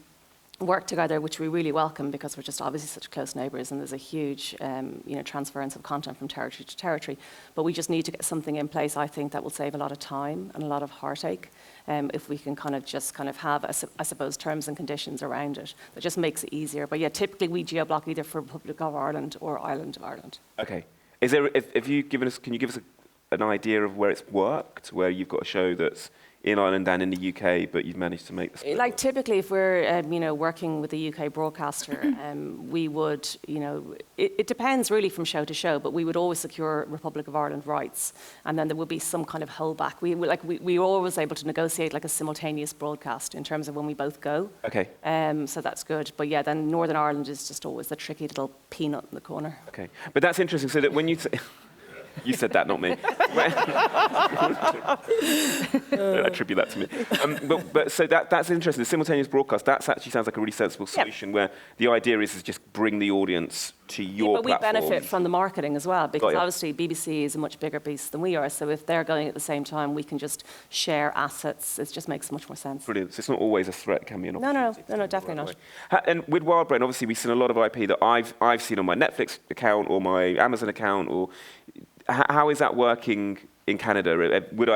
work together, which we really welcome, because we're just obviously such close neighbours, and there's a huge transference of content from territory to territory. But we just need to get something in place, I think, that will save a lot of time and a lot of heartache, if we can kind of have, I suppose, terms and conditions around it. That just makes it easier. But yeah, typically we geo-block either for Republic of Ireland or Island of Ireland. Okay. Is there? Can you give us an idea of where it's worked, where you've got a show that's in Ireland and in the UK, but you've managed to make the split? Like typically, if we're working with a UK broadcaster, we would, it depends really from show to show, but we would always secure Republic of Ireland rights, and then there would be some kind of holdback. We were always able to negotiate like a simultaneous broadcast in terms of when we both go. Okay. So that's good. But yeah, then Northern Ireland is just always the tricky little peanut in the corner. Okay, but that's interesting. So that when you you said that, not me. Don't attribute that to me. But so that's interesting. The simultaneous broadcast, that actually sounds like a really sensible solution, where the idea is just bring the audience to your platform. But we benefit from the marketing as well, because obviously BBC is a much bigger beast than we are. So if they're going at the same time, we can just share assets. It just makes much more sense. Brilliant. So it's not always a threat, it can be an opportunity. No, definitely not. And with WildBrain, obviously we've seen a lot of IP that I've seen on my Netflix account or my Amazon account. Or how is that working in Canada?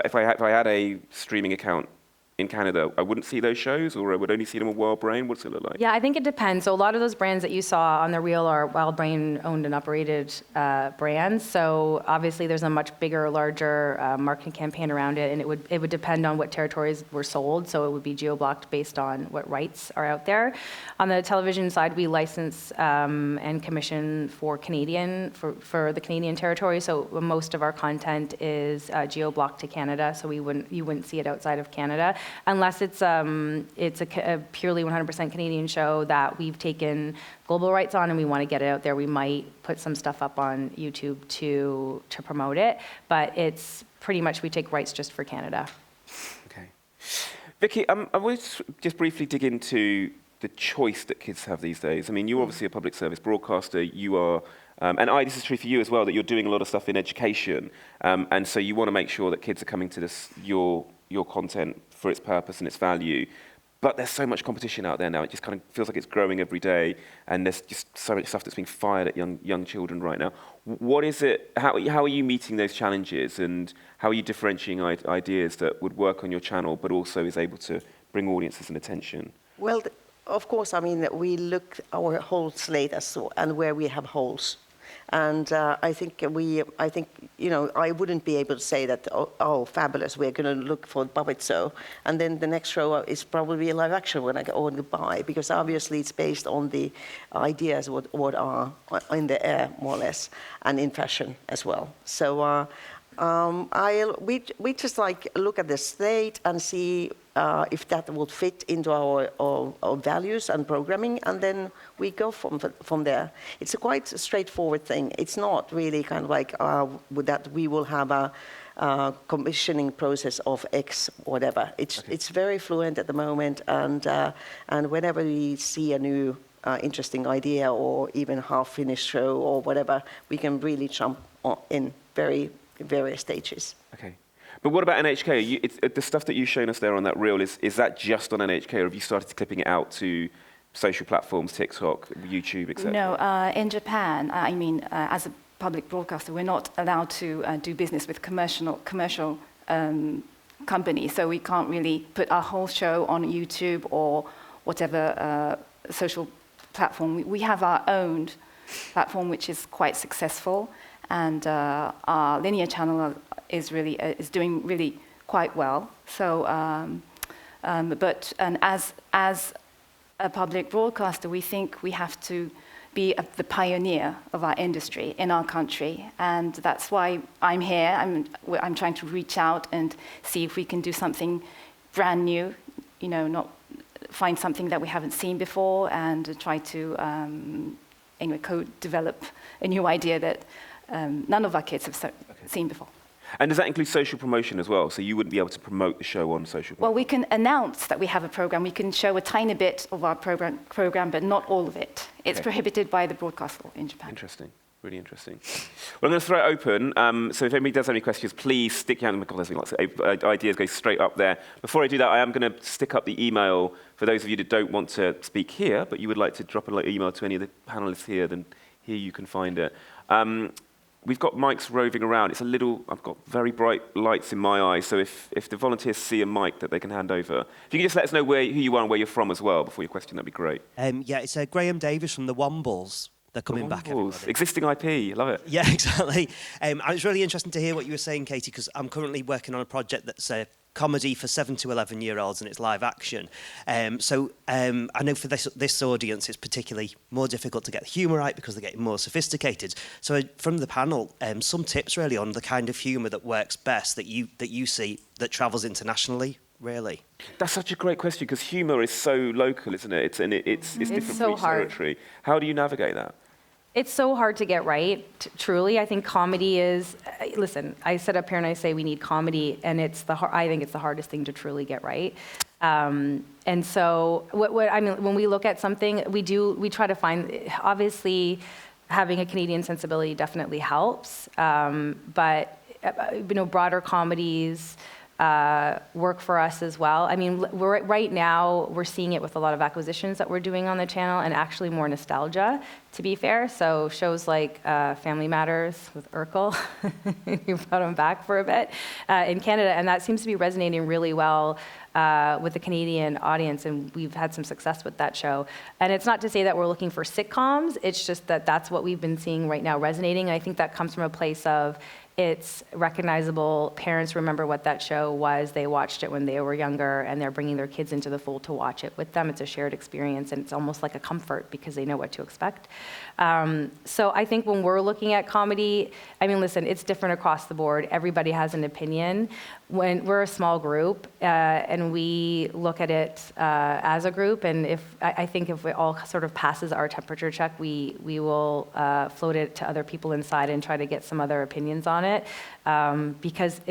If I had a streaming account in Canada, I wouldn't see those shows, or I would only see them on WildBrain? What's it look like? Yeah, I think it depends. So a lot of those brands that you saw on the reel are WildBrain owned and operated brands. So obviously there's a much bigger, larger marketing campaign around it, and it would depend on what territories were sold. So it would be geo-blocked based on what rights are out there. On the television side, we license and commission for the Canadian territory. So most of our content is geo-blocked to Canada. So you wouldn't see it outside of Canada, unless it's a purely 100% Canadian show that we've taken global rights on and we want to get it out there. We might put some stuff up on YouTube to promote it, but it's pretty much we take rights just for Canada. Okay. Vicky, I want to just briefly dig into the choice that kids have these days. I mean, you're obviously a public service broadcaster. You are, and this is true for you as well, that you're doing a lot of stuff in education, and so you want to make sure that kids are coming to your content for its purpose and its value. But there's so much competition out there now. It just kind of feels like it's growing every day, and there's just so much stuff that's being fired at young children right now. What is it? How are you meeting those challenges, and how are you differentiating ideas that would work on your channel, but also is able to bring audiences and attention? Well, of course, I mean, we look our whole slate and where we have holes. And I think I wouldn't be able to say that, oh, fabulous, we're going to look for a puppet show, and then the next show is probably a live action when I go on goodbye, because obviously it's based on the ideas what are in the air, more or less, and in fashion as well. So We just like look at the slate and see if that would fit into our values and programming, and then we go from there. It's a quite straightforward thing. It's not really kind of like that we will have a commissioning process of X whatever. It's very fluent at the moment, and whenever we see a new interesting idea or even half-finished show or whatever, we can really jump in various stages. Okay. But what about NHK? The stuff that you've shown us there on that reel, is that just on NHK, or have you started clipping it out to social platforms, TikTok, YouTube, etc.? No, in Japan, as a public broadcaster, we're not allowed to do business with commercial companies, so we can't really put our whole show on YouTube or whatever social platform. We have our own platform, which is quite successful, and our linear channel is doing really quite well. So, as a public broadcaster, we think we have to be the pioneer of our industry in our country, and that's why I'm here. I'm trying to reach out and see if we can do something brand new, not find something that we haven't seen before, and try to co-develop a new idea that none of our kids have seen before. And does that include social promotion as well? So you wouldn't be able to promote the show on social media? Well, we can announce that we have a program. We can show a tiny bit of our program, but not all of it. It's prohibited by the broadcast law in Japan. Interesting. Really interesting. Well, I'm going to throw it open. So if anybody does have any questions, please stick your hand in the ideas go straight up there. Before I do that, I am going to stick up the email for those of you that don't want to speak here, but you would like to drop an email to any of the panelists here, then here you can find it. We've got mics roving around. I've got very bright lights in my eyes, so if the volunteers see a mic that they can hand over. If you can just let us know who you are and where you're from as well before your question, that'd be great. It's Graham Davis from the Wombles. They're coming back. Existing IP, love it. Yeah, exactly. And it's really interesting to hear what you were saying, Katie, because I'm currently working on a project that's a comedy for 7 to 11-year-olds, and it's live action. So I know for this audience, it's particularly more difficult to get the humour right because they're getting more sophisticated. So from the panel, some tips really on the kind of humour that works best that you see that travels internationally. Really? That's such a great question because humour is so local, isn't it? It's different so for each hard. territory. How do you navigate that? It's so hard to get right, truly. I think comedy is, listen, I sit up here and I say we need comedy, and I think it's the hardest thing to truly get right. And so, when we look at something, we try to find, obviously, having a Canadian sensibility definitely helps, but, broader comedies, work for us as well. Right now, we're seeing it with a lot of acquisitions that we're doing on the channel, and actually more nostalgia, to be fair. So shows like Family Matters with Urkel, we brought him back for a bit in Canada, and that seems to be resonating really well with the Canadian audience, and we've had some success with that show. And it's not to say that we're looking for sitcoms, it's just that that's what we've been seeing right now resonating. And I think that comes from a place of it's recognizable. Parents remember what that show was. They watched it when they were younger, and they're bringing their kids into the fold to watch it with them. It's a shared experience, and it's almost like a comfort because they know what to expect. So I think when we're looking at comedy, listen, it's different across the board. Everybody has an opinion. When we're a small group, and we look at it as a group, and I think if it all sort of passes our temperature check, we will float it to other people inside and try to get some other opinions on it, because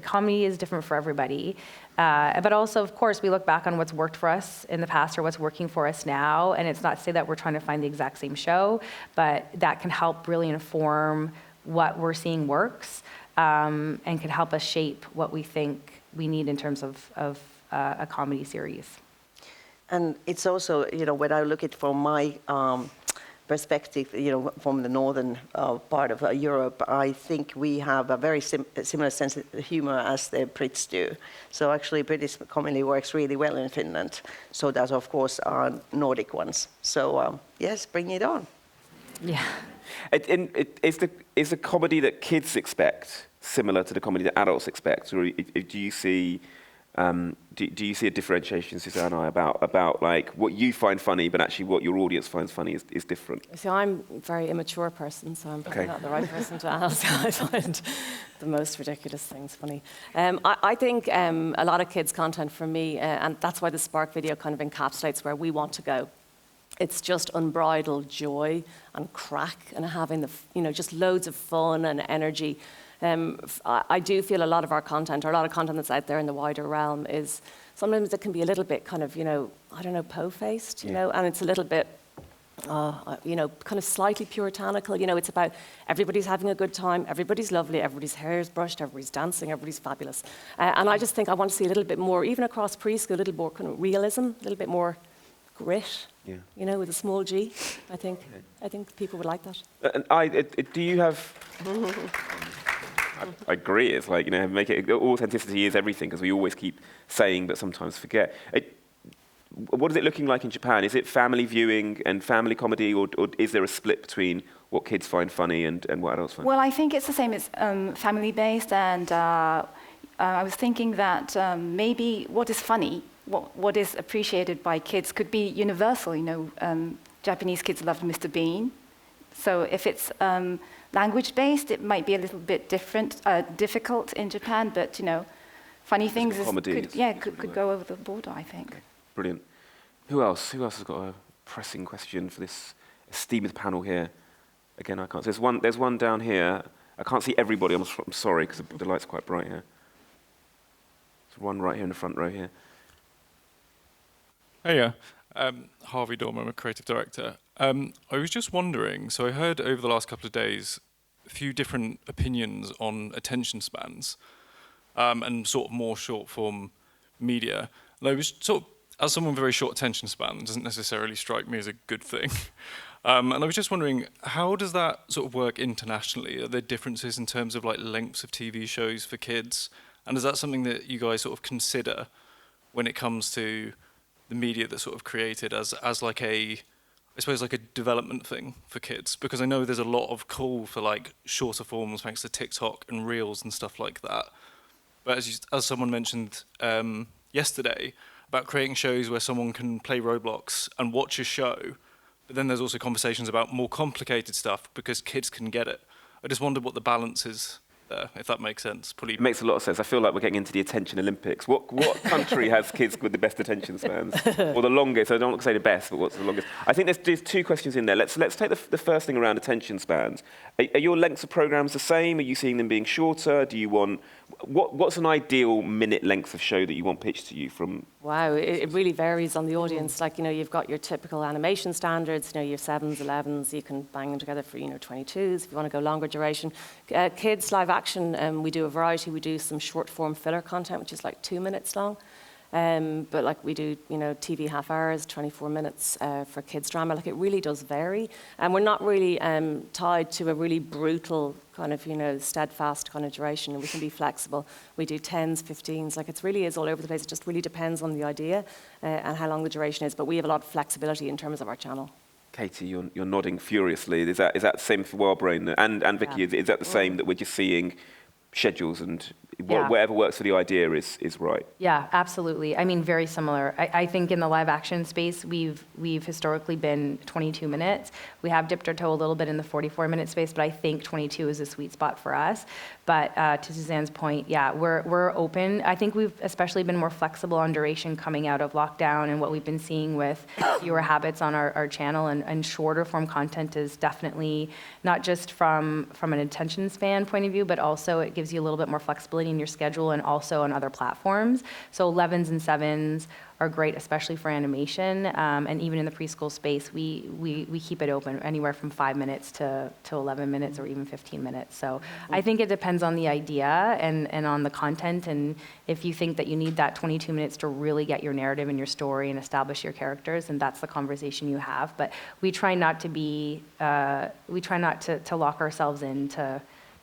comedy is different for everybody. But also, of course, we look back on what's worked for us in the past or what's working for us now, and it's not to say that we're trying to find the exact same show, but that can help really inform what we're seeing works, and can help us shape what we think we need in terms of a comedy series. And it's also, when I look at it from my perspective, from the northern part of Europe, I think we have a very similar sense of humor as the Brits do. So actually, British comedy works really well in Finland. So does, of course, our Nordic ones. So yes, bring it on. Yeah. Is the comedy that kids expect similar to the comedy that adults expect, or do you see Do you see a differentiation, Susanna, about like what you find funny, but actually what your audience finds funny is different? So I'm a very immature person, so I'm probably not the right person to ask. I find the most ridiculous things funny. I think a lot of kids' content for me, and that's why the Spark video kind of encapsulates where we want to go. It's just unbridled joy and crack and having just loads of fun and energy. I do feel a lot of our content, or a lot of content that's out there in the wider realm, is sometimes it can be a little bit kind of, po-faced, and it's a little bit, kind of slightly puritanical. It's about everybody's having a good time, everybody's lovely, everybody's hair is brushed, everybody's dancing, everybody's fabulous. And I just think I want to see a little bit more, even across preschool, a little more kind of realism, a little bit more grit, with a small G. I think people would like that. Do you have... I agree. It's like, make it, authenticity is everything, because we always keep saying but sometimes forget. What is it looking like in Japan? Is it family viewing and family comedy, or is there a split between what kids find funny and what adults find? Well, I think it's the same. It's family-based, and I was thinking that maybe what is funny, what is appreciated by kids could be universal. Japanese kids love Mr. Bean. So if it's language-based, it might be a little bit difficult in Japan, but funny things could go over the border, I think. Okay. Brilliant. Who else has got a pressing question for this esteemed panel here? Again, I can't see. There's one down here. I can't see everybody. I'm sorry, because the light's quite bright here. There's one right here in the front row here. Hey, Harvey Dorman, I'm a creative director. I was just wondering, so I heard over the last couple of days a few different opinions on attention spans and sort of more short-form media. And I was sort of, as someone with a very short attention span, it doesn't necessarily strike me as a good thing. And I was just wondering, how does that sort of work internationally? Are there differences in terms of like lengths of TV shows for kids? And is that something that you guys sort of consider when it comes to the media that's sort of created as like a development thing for kids? Because I know there's a lot of call for like shorter forms thanks to TikTok and Reels and stuff like that. But as someone mentioned yesterday about creating shows where someone can play Roblox and watch a show, but then there's also conversations about more complicated stuff because kids can get it. I just wondered what the balance is there, if that makes sense. It makes a lot of sense. I feel like we're getting into the attention Olympics. What country has kids with the best attention spans? Or the longest? I don't want to say the best, but what's the longest? I think there's two questions in there. Let's take the first thing around attention spans. Are your lengths of programs the same? Are you seeing them being shorter? Do you want... What's an ideal minute length of show that you want pitched to you from? Wow, it really varies on the audience. Like, you've got your typical animation standards, your 7s, 11s, you can bang them together for, 22s if you want to go longer duration. Kids live action, we do a variety. We do some short form filler content, which is like 2 minutes long. But like we do, TV half hours, 24 minutes for kids drama. Like it really does vary. And we're not really tied to a really brutal kind of, steadfast kind of duration. We can be flexible. We do 10s, 15s. Like it really is all over the place. It just really depends on the idea and how long the duration is. But we have a lot of flexibility in terms of our channel. Katie, you're nodding furiously. Is that the same for WildBrain? And Vicky, is that the same, that we're just seeing schedules and whatever works for the idea is right? Yeah, absolutely. I mean, very similar. I think in the live action space, we've historically been 22 minutes. We have dipped our toe a little bit in the 44-minute space, but I think 22 is a sweet spot for us. But to Suzanne's point, yeah, we're open. I think we've especially been more flexible on duration coming out of lockdown, and what we've been seeing with fewer habits on our channel and shorter form content is definitely not just from an attention span point of view, but also it gives you a little bit more flexibility in your schedule and also on other platforms. So 11s and 7s are great, especially for animation. And even in the preschool space, we keep it open anywhere from 5 minutes to 11 minutes or even 15 minutes. So I think it depends on the idea and on the content. And if you think that you need that 22 minutes to really get your narrative and your story and establish your characters, then that's the conversation you have. But we try not to to lock ourselves into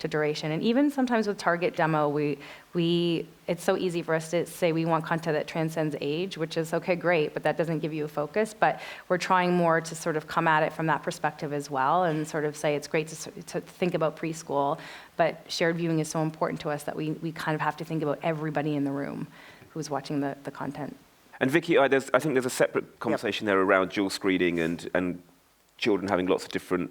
duration. And even sometimes with target demo, it's so easy for us to say we want content that transcends age, which is okay, great, but that doesn't give you a focus. But we're trying more to sort of come at it from that perspective as well, and sort of say it's great to think about preschool, but shared viewing is so important to us that we kind of have to think about everybody in the room who's watching the content. And Vicky, I think there's a separate conversation there around dual screening and children having lots of different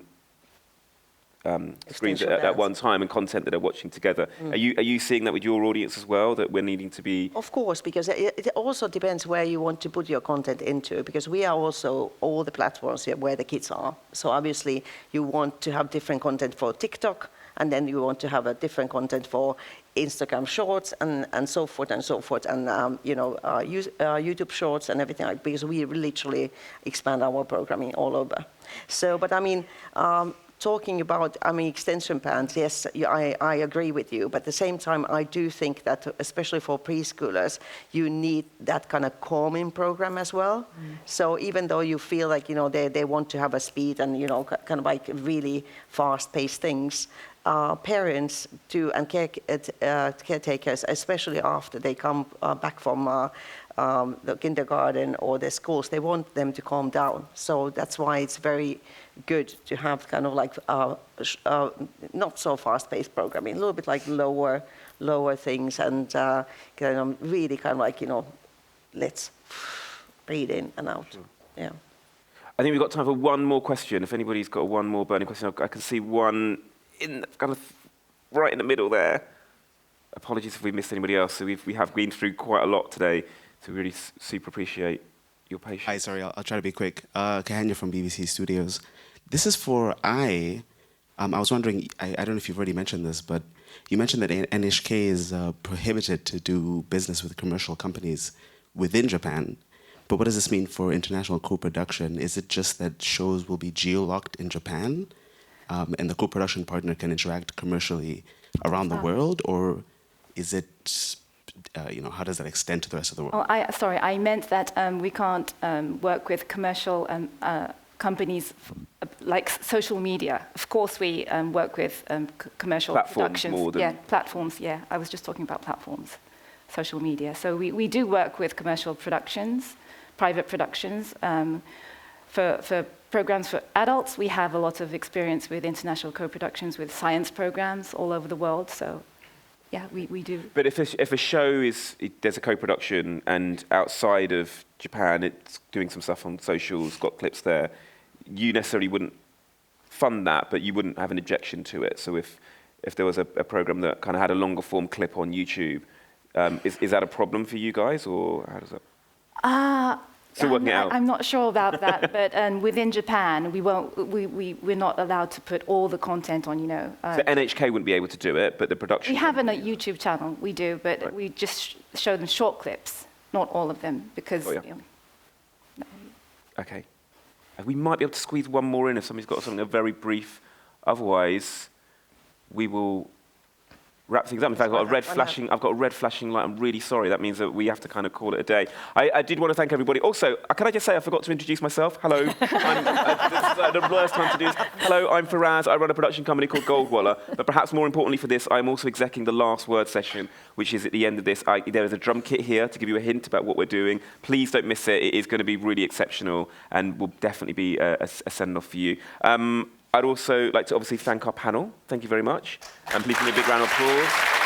screens at one time and content that they're watching together. Are you seeing that with your audience as well, that we're needing to be... Of course, because it also depends where you want to put your content into, because we are also all the platforms here where the kids are. So obviously you want to have different content for TikTok, and then you want to have a different content for Instagram Shorts and so forth and so forth, and YouTube Shorts and everything, like, because we literally expand our programming all over. So, but I mean, talking about, extension plans, yes, I agree with you, but at the same time, I do think that, especially for preschoolers, you need that kind of calming program as well. So even though you feel like, they want to have a speed and, kind of like really fast-paced things, parents do, and caretakers, especially after they come back from the kindergarten or the schools, they want them to calm down. So that's why it's very good to have kind of like not so fast-paced programming, a little bit like lower things, and kind of really kind of like, let's breathe in and out. Yeah. I think we've got time for one more question. If anybody's got one more burning question, I can see one kind of right in the middle there. Apologies if we missed anybody else. So we have been through quite a lot today, so we really super appreciate your patience. Hi, sorry, I'll try to be quick. Kahanya from BBC Studios. This is for I was wondering, I don't know if you've already mentioned this, but you mentioned that NHK is prohibited to do business with commercial companies within Japan. But what does this mean for international co-production? Is it just that shows will be geo-locked in Japan, and the co-production partner can interact commercially around the world, or is it, how does that extend to the rest of the world? Sorry, I meant that we can't work with commercial companies like social media. Of course, we work with commercial productions. Platforms. Yeah, I was just talking about platforms, social media. So we do work with commercial productions, private productions. For programs for adults, we have a lot of experience with international co-productions with science programs all over the world. So, yeah, we do. But if a show there's a co-production and outside of Japan it's doing some stuff on socials, got clips there, you necessarily wouldn't fund that, but you wouldn't have an objection to it. So if there was a program that kind of had a longer form clip on YouTube, is that a problem for you guys, or how does that? Still working it out. I'm not sure about that, but within Japan, we're not allowed to put all the content on, So NHK wouldn't be able to do it, but the production... We have a YouTube channel, we do, but we just show them short clips, not all of them, because... Okay. We might be able to squeeze one more in if somebody's got something very brief. Otherwise, we will wrap things up. In fact, I've got a red flashing light. I'm really sorry. That means that we have to kind of call it a day. I did want to thank everybody. Also, can I just say I forgot to introduce myself? Hello. This is the worst time to do this. Hello, I'm Faraz. I run a production company called Goldwaller. But perhaps more importantly for this, I'm also executing the last word session, which is at the end of this. There is a drum kit here to give you a hint about what we're doing. Please don't miss it. It is going to be really exceptional and will definitely be a send-off for you. I'd also like to obviously thank our panel. Thank you very much. And please give me a big round of applause.